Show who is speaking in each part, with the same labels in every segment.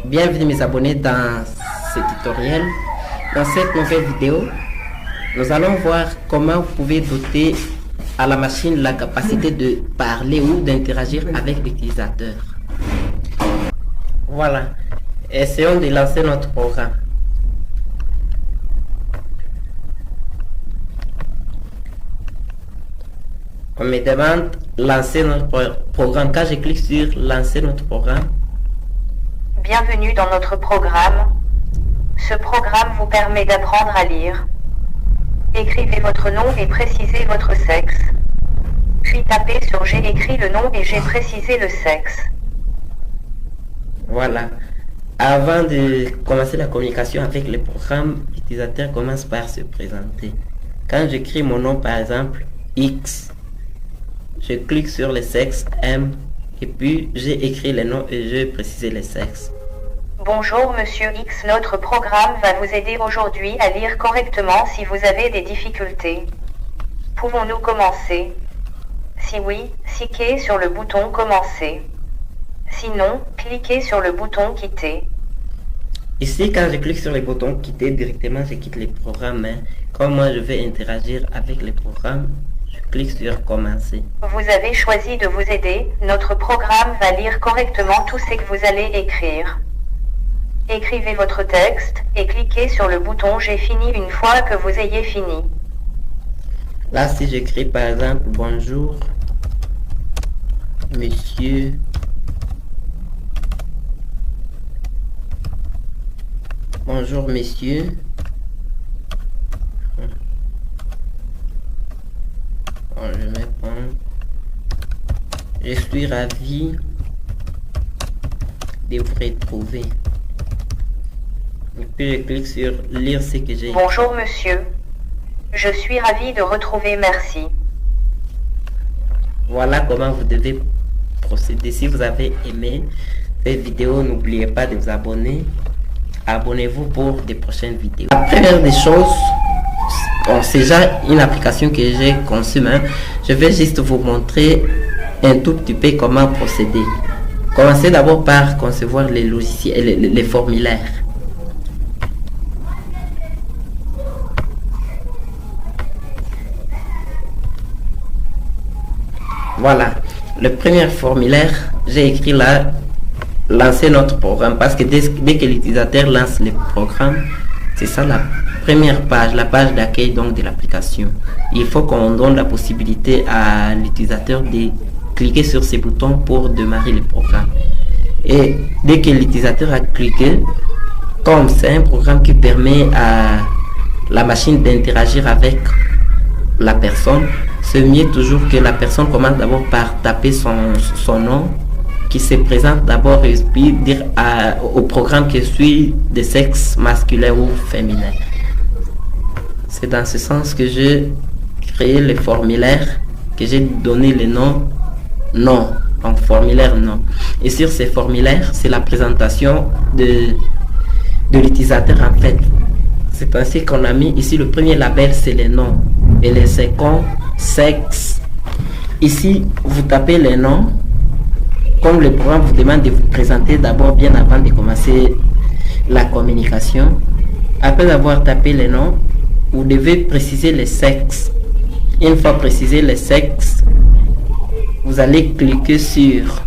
Speaker 1: Bienvenue mes abonnés dans ce tutoriel. Dans cette nouvelle vidéo, nous allons voir comment vous pouvez doter à la machine la capacité de parler ou d'interagir avec l'utilisateur. Voilà, essayons de lancer notre programme. On me demande lancer notre programme. Quand je clique sur lancer notre programme,
Speaker 2: bienvenue dans notre programme. Ce programme vous permet d'apprendre à lire. Écrivez votre nom et précisez votre sexe. Puis tapez sur j'ai écrit le nom et j'ai précisé le sexe.
Speaker 1: Voilà. Avant de commencer la communication avec le programme, l'utilisateur commence par se présenter. Quand j'écris mon nom, par exemple, X, je clique sur le sexe M et puis j'ai écrit le nom et je vais préciser le sexe.
Speaker 2: Bonjour Monsieur X, notre programme va vous aider aujourd'hui à lire correctement si vous avez des difficultés. Pouvons-nous commencer? Si oui, cliquez sur le bouton commencer. Sinon, cliquez sur le bouton quitter.
Speaker 1: Ici, quand je clique sur le bouton quitter, directement je quitte le programme. Comme moi je vais interagir avec le programme, je clique sur commencer.
Speaker 2: Vous avez choisi de vous aider, notre programme va lire correctement tout ce que vous allez écrire. Écrivez votre texte et cliquez sur le bouton j'ai fini une fois que vous ayez fini.
Speaker 1: Là, si j'écris par exemple bonjour, monsieur, bonjour messieurs, je vais prendre, je suis ravi de vous retrouver. Et puis je clique sur lire ce que j'ai.
Speaker 2: Bonjour monsieur, je suis ravi de retrouver, merci.
Speaker 1: Voilà comment vous devez procéder. Si vous avez aimé cette vidéo, n'oubliez pas de vous abonner. Abonnez-vous pour des prochaines vidéos. La première des choses, c'est déjà une application que j'ai conçue. Je vais juste vous montrer un tout petit peu comment procéder. Commencez d'abord par concevoir les logiciels, les formulaires. Voilà, le premier formulaire, j'ai écrit là, lancer notre programme, parce que dès que l'utilisateur lance le programme, c'est ça la première page, la page d'accueil donc de l'application. Il faut qu'on donne la possibilité à l'utilisateur de cliquer sur ces boutons pour démarrer le programme. Et dès que l'utilisateur a cliqué, comme c'est un programme qui permet à la machine d'interagir avec la personne, c'est mieux toujours que la personne commence d'abord par taper son nom, qui se présente d'abord et puis dire au programme que je suis de sexe masculin ou féminin. C'est dans ce sens que j'ai créé le formulaire, que j'ai donné le nom non, donc formulaire non. Et sur ces formulaires, c'est la présentation de l'utilisateur en fait. C'est ainsi qu'on a mis ici le premier label, c'est le nom. Et le second, sexe. Ici, vous tapez les noms. Comme le programme vous demande de vous présenter d'abord bien avant de commencer la communication. Après avoir tapé les noms, vous devez préciser le sexe. Une fois précisé le sexe, vous allez cliquer sur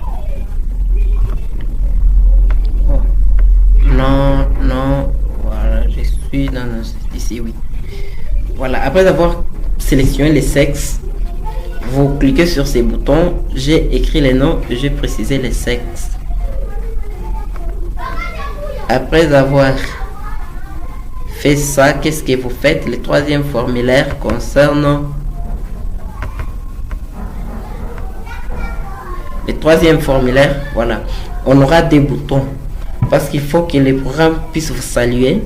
Speaker 1: non, voilà, je suis dans ici, oui. Voilà, après avoir sélectionné le sexe, vous cliquez sur ces boutons, j'ai écrit les noms, j'ai précisé le sexe. Après avoir fait ça, qu'est-ce que vous faites? Le troisième formulaire concerne le troisième formulaire, voilà, on aura des boutons parce qu'il faut que le programme puisse vous saluer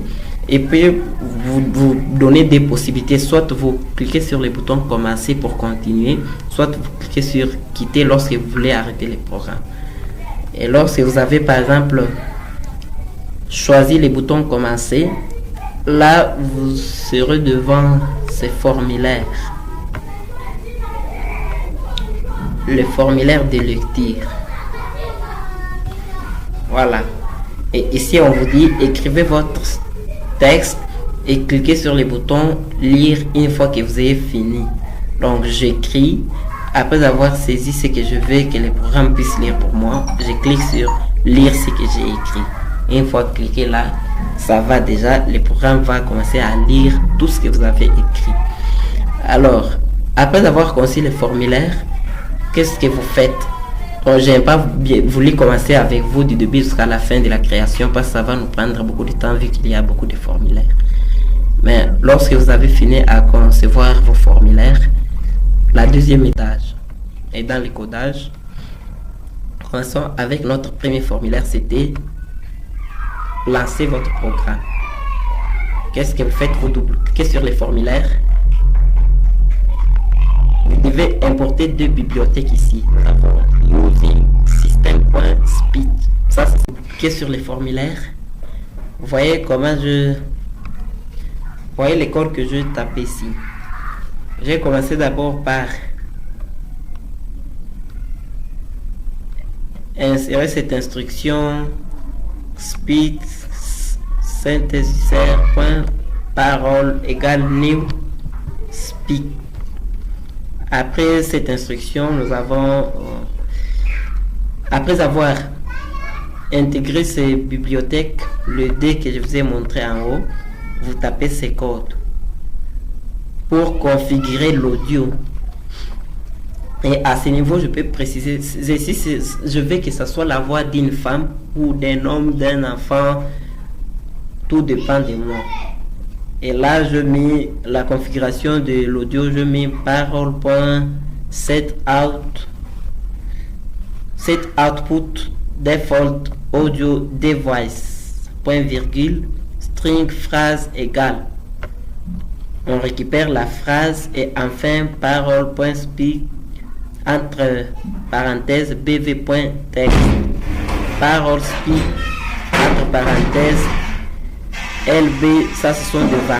Speaker 1: et puis vous donner des possibilités. Soit vous cliquez sur le bouton commencer pour continuer, soit vous cliquez sur quitter lorsque vous voulez arrêter le programme. Et lorsque vous avez par exemple choisi le bouton commencer, là vous serez devant ce formulaire, le formulaire de lecture. Voilà. Et ici, on vous dit écrivez votre texte et cliquez sur le bouton lire une fois que vous avez fini. Donc, j'écris. Après avoir saisi ce que je veux que le programme puisse lire pour moi, je clique sur lire ce que j'ai écrit. Une fois cliqué là, ça va déjà, le programme va commencer à lire tout ce que vous avez écrit. Alors, après avoir conçu le formulaire, qu'est-ce que vous faites? Je n'ai pas voulu commencer avec vous du début jusqu'à la fin de la création parce que ça va nous prendre beaucoup de temps vu qu'il y a beaucoup de formulaires. Mais lorsque vous avez fini à concevoir vos formulaires, la deuxième étage est dans le codage. Commençons avec notre premier formulaire, c'était lancer votre programme. Qu'est-ce que vous faites? Vous double-cliquez sur les formulaires. Vous devez importer deux bibliothèques ici. Nous avons using system.speech. Ça, c'est vous cliquez sur les formulaires. Vous voyez comment vous voyez les codes que je tape ici. J'ai commencé d'abord par insérer cette instruction speed synthesizer.parole égale new speak. Après cette instruction, nous avons après avoir intégré ces bibliothèques, le D que je vous ai montré en haut, vous tapez ces codes pour configurer l'audio. Et à ce niveau, je peux préciser, si je veux que ce soit la voix d'une femme ou d'un homme, d'un enfant, tout dépend de moi. Et là, je mets la configuration de l'audio, je mets parole.set output default audio device point virgule string phrase égale. On récupère la phrase et enfin parole.speak entre parenthèses bv.text parole speak entre parenthèses lb, ça ce sont des variables.